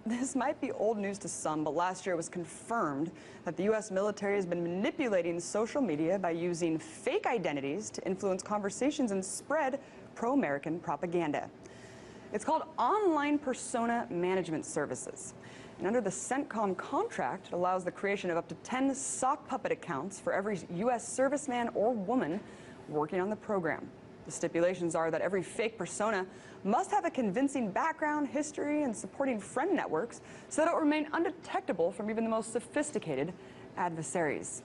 This might be old news to some, but last year it was confirmed that the U.S. military has been manipulating social media by using fake identities to influence conversations and spread pro-American propaganda. It's called Online Persona Management Services. And under the CENTCOM contract, it allows the creation of up to 10 sock puppet accounts for every U.S. serviceman or woman working on the program. The stipulations are that every fake persona must have a convincing background, history, and supporting friend networks so that it will remain undetectable from even the most sophisticated adversaries.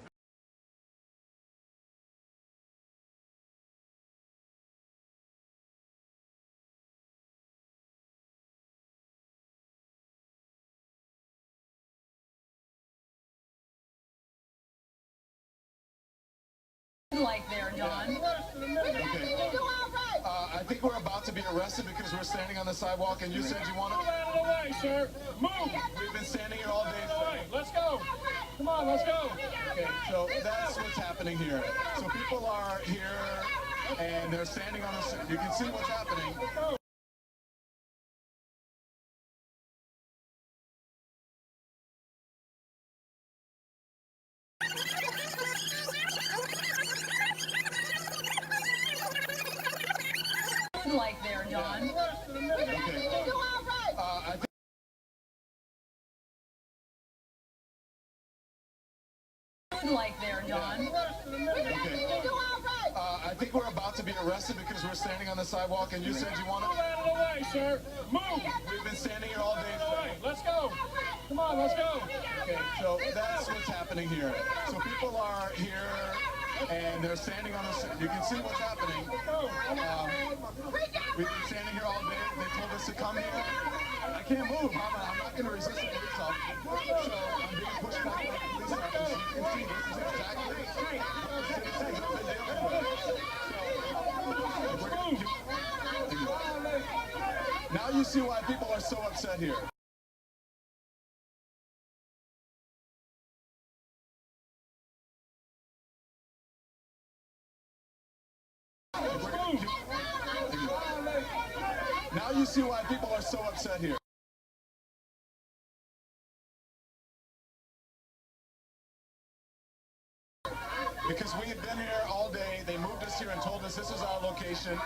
Like there, John. Okay. I think we're about to be arrested because we're standing on the sidewalk and you said you want to... Move out of the way, sir. Move! We've been standing here all day. Let's go. Come on, let's go. Okay, so that's what's happening here. So people are here and they're standing on the... You can see what's happening. Like there, John. Okay. I think... Like there, John. Okay. I think we're about to be arrested because we're standing on the sidewalk and you said you want to... Move out of the way, sir. Move! We've been standing here all day. Let's go. Come on, let's go. Okay, so that's what's happening here. So people are here and they're standing on the... You can see what's happening. We've been standing here all day. They told us to come here. I can't move. I'm not going to resist the police officer. So I'm being pushed back by the police officer. You can see this is exactly... Now you see why people are so upset here. Now you see why people are so upset here. Because we have been here all day, they moved us here and told us this is our location,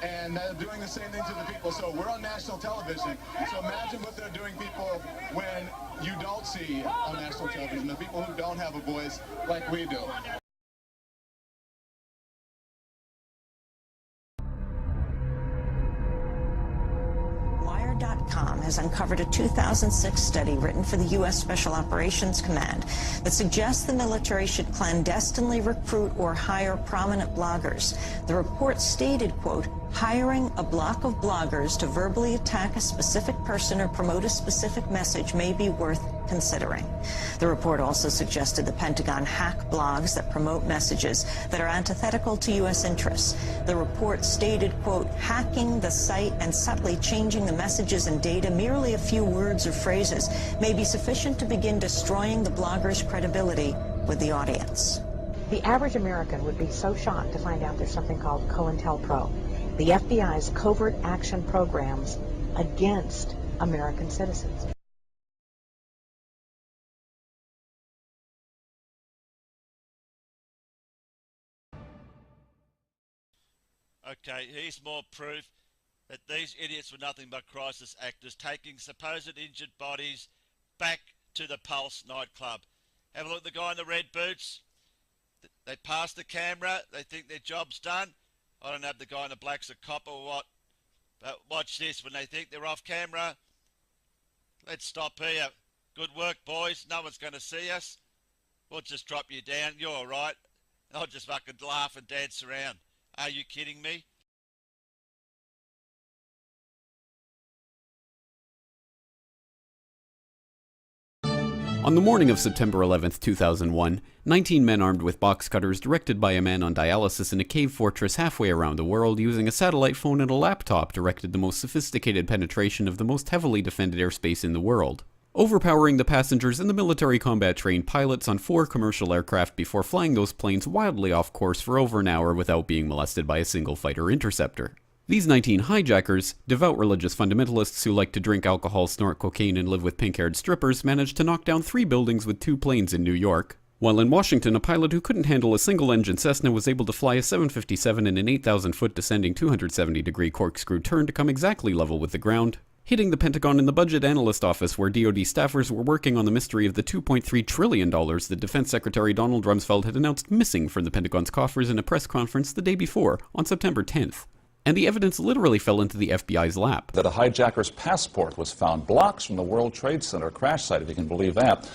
and they're doing the same thing to the people. So we're on national television, so imagine what they're doing people when you don't see on national television, the people who don't have a voice like we do. .com has uncovered a 2006 study written for the U.S. Special Operations Command that suggests the military should clandestinely recruit or hire prominent bloggers. The report stated, quote, hiring a block of bloggers to verbally attack a specific person or promote a specific message may be worth considering. The report also suggested the Pentagon hack blogs that promote messages that are antithetical to U.S. interests. The report stated, quote, hacking the site and subtly changing the messages and data merely a few words or phrases may be sufficient to begin destroying the blogger's credibility with the audience. The average American would be so shocked to find out there's something called COINTELPRO, the FBI's covert action programs against American citizens. Okay, here's more proof that these idiots were nothing but crisis actors taking supposed injured bodies back to the Pulse nightclub. Have a look at the guy in the red boots. They pass the camera, they think their job's done. I don't know if the guy in the black's a cop or what, but watch this. When they think they're off camera, let's stop here. Good work, boys. No one's going to see us. We'll just drop you down. You're all right. I'll just fucking laugh and dance around. Are you kidding me? On the morning of September 11th, 2001, 19 men armed with box cutters directed by a man on dialysis in a cave fortress halfway around the world using a satellite phone and a laptop directed the most sophisticated penetration of the most heavily defended airspace in the world, overpowering the passengers and the military combat-trained pilots on 4 commercial aircraft before flying those planes wildly off course for over an hour without being molested by a single fighter interceptor. These 19 hijackers, devout religious fundamentalists who like to drink alcohol, snort cocaine, and live with pink-haired strippers, managed to knock down 3 buildings with 2 planes in New York. While in Washington, a pilot who couldn't handle a single-engine Cessna was able to fly a 757 in an 8,000-foot descending 270-degree corkscrew turn to come exactly level with the ground, hitting the Pentagon in the Budget Analyst Office where DoD staffers were working on the mystery of the $2.3 trillion that Defense Secretary Donald Rumsfeld had announced missing from the Pentagon's coffers in a press conference the day before, on September 10th. And the evidence literally fell into the FBI's lap. That a hijacker's passport was found blocks from the World Trade Center crash site, if you can believe that.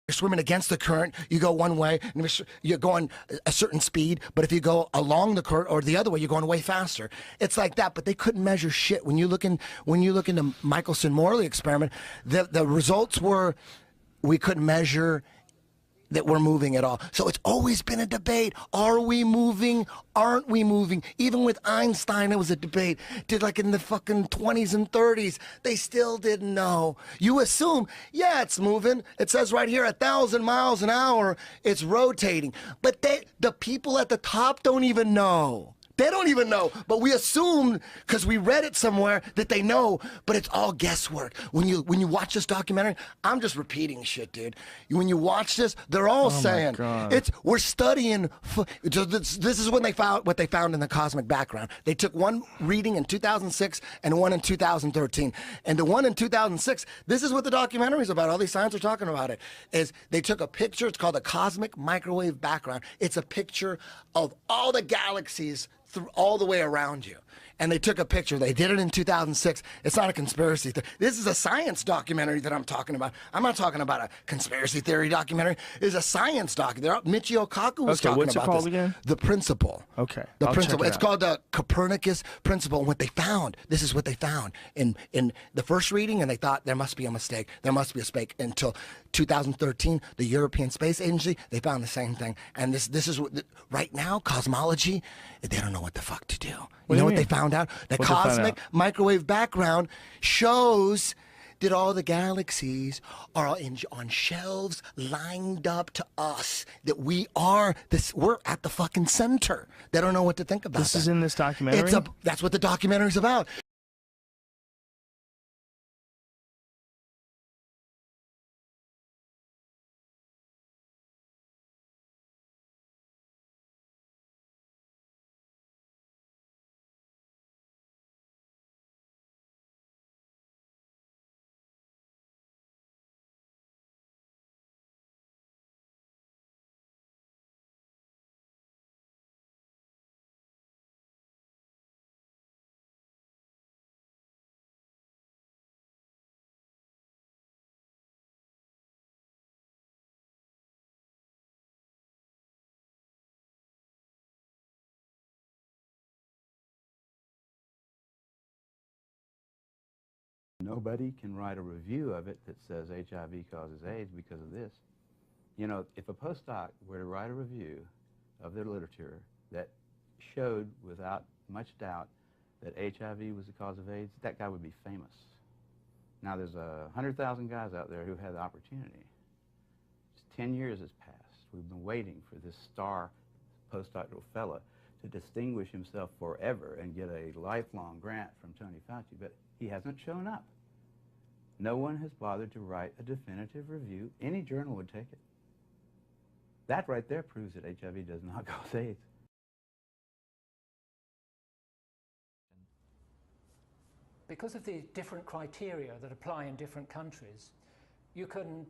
You're swimming against the current, you go one way, and you're going a certain speed, but if you go along the current or the other way, you're going way faster. It's like that, but they couldn't measure shit. When you look into Michelson-Morley experiment, the results were we couldn't measure that we're moving at all. So it's always been a debate. Are we moving? Aren't we moving? Even with Einstein, it was a debate. Did like in the fucking 20s and 30s, they still didn't know. You assume, yeah, it's moving. It says right here, 1,000 miles an hour, it's rotating. But the people at the top don't even know. They don't even know, but we assume, because we read it somewhere, that they know, but it's all guesswork. When you watch this documentary, I'm just repeating shit, dude. When you watch this, they're all saying, we're studying, this is when they found what they found in the cosmic background. They took one reading in 2006 and one in 2013. And the one in 2006, this is what the documentary is about, all these scientists are talking about it, is they took a picture, it's called a cosmic microwave background. It's a picture of all the galaxies all the way around you. And they took a picture. They did it in 2006. It's not a conspiracy theory. This is a science documentary that I'm talking about. I'm not talking about a conspiracy theory documentary. It's a science documentary. Michio Kaku was talking what's about it called this. Again? The Principle. Okay. The I'll Principle. check it It's out. called the Copernicus Principle. And what they found, this is what they found in the first reading, and they thought there must be a mistake. There must be a mistake until 2013, the European Space Agency, they found the same thing. And this is what, right now, cosmology, they don't know what the fuck to do. You know what they found out? The cosmic microwave background shows that all the galaxies are on shelves lined up to us, that we're at the fucking center. They don't know what to think about This is in this documentary? That's what the documentary's about. Nobody can write a review of it that says HIV causes AIDS because of this. You know, if a postdoc were to write a review of their literature that showed without much doubt that HIV was the cause of AIDS, that guy would be famous. Now there's 100,000 guys out there who had the opportunity. 10 years has passed. We've been waiting for this star postdoctoral fella to distinguish himself forever and get a lifelong grant from Tony Fauci, but he hasn't shown up. No one has bothered to write a definitive review. Any journal would take it. That right there proves that HIV does not cause AIDS. Because of the different criteria that apply in different countries, you can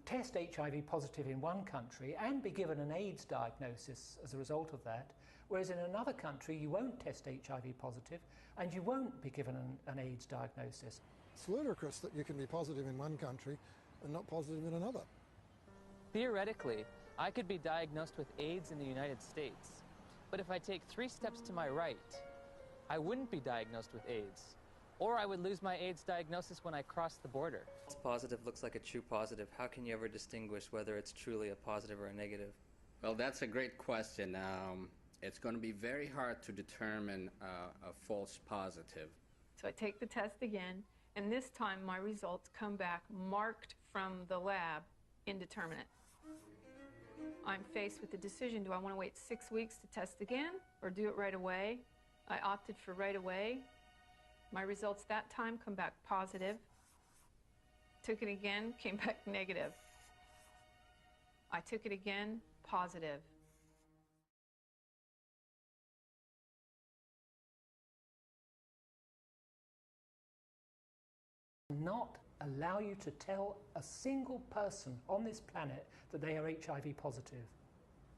test HIV positive in one country and be given an AIDS diagnosis as a result of that, whereas in another country you won't test HIV positive and you won't be given an AIDS diagnosis. It's ludicrous that you can be positive in one country and not positive in another. Theoretically, I could be diagnosed with AIDS in the United States, but if I take 3 steps to my right, I wouldn't be diagnosed with AIDS, or I would lose my AIDS diagnosis when I cross the border. False positive looks like a true positive. How can you ever distinguish whether it's truly a positive or a negative? Well, that's a great question. It's going to be very hard to determine a false positive. So I take the test again, and this time my results come back marked from the lab indeterminate. I'm faced with the decision, do I want to wait 6 weeks to test again or do it right away? I opted for right away. My results that time come back positive. Took it again, came back negative. I took it again, positive. Not allow you to tell a single person on this planet that they are HIV positive.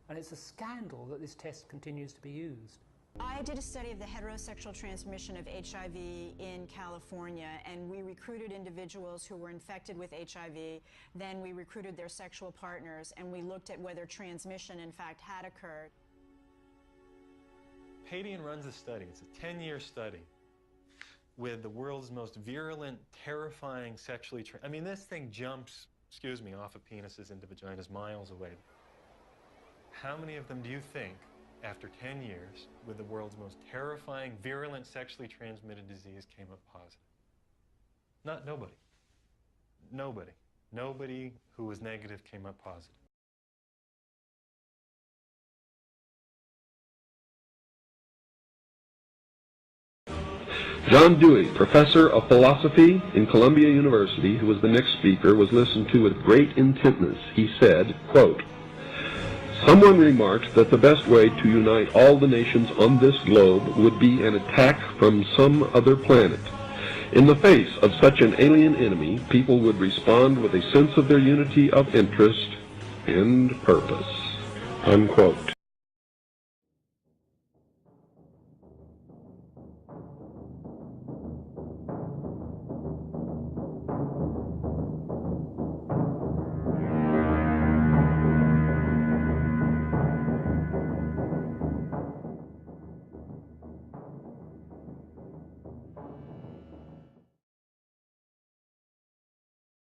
And it's a scandal that this test continues to be used. I did a study of the heterosexual transmission of HIV in California, and we recruited individuals who were infected with HIV. Then we recruited their sexual partners, and we looked at whether transmission, in fact, had occurred. Padian runs a study. It's a 10-year study with the world's most virulent, terrifying sexually I mean, this thing jumps, excuse me, off of penises into vaginas miles away. How many of them do you think, after 10 years, with the world's most terrifying, virulent, sexually transmitted disease came up positive? Nobody. Nobody. Nobody who was negative came up positive. John Dewey, professor of philosophy in Columbia University, who was the next speaker, was listened to with great intentness. He said, quote, "Someone remarked that the best way to unite all the nations on this globe would be an attack from some other planet. In the face of such an alien enemy, people would respond with a sense of their unity of interest and purpose." Unquote.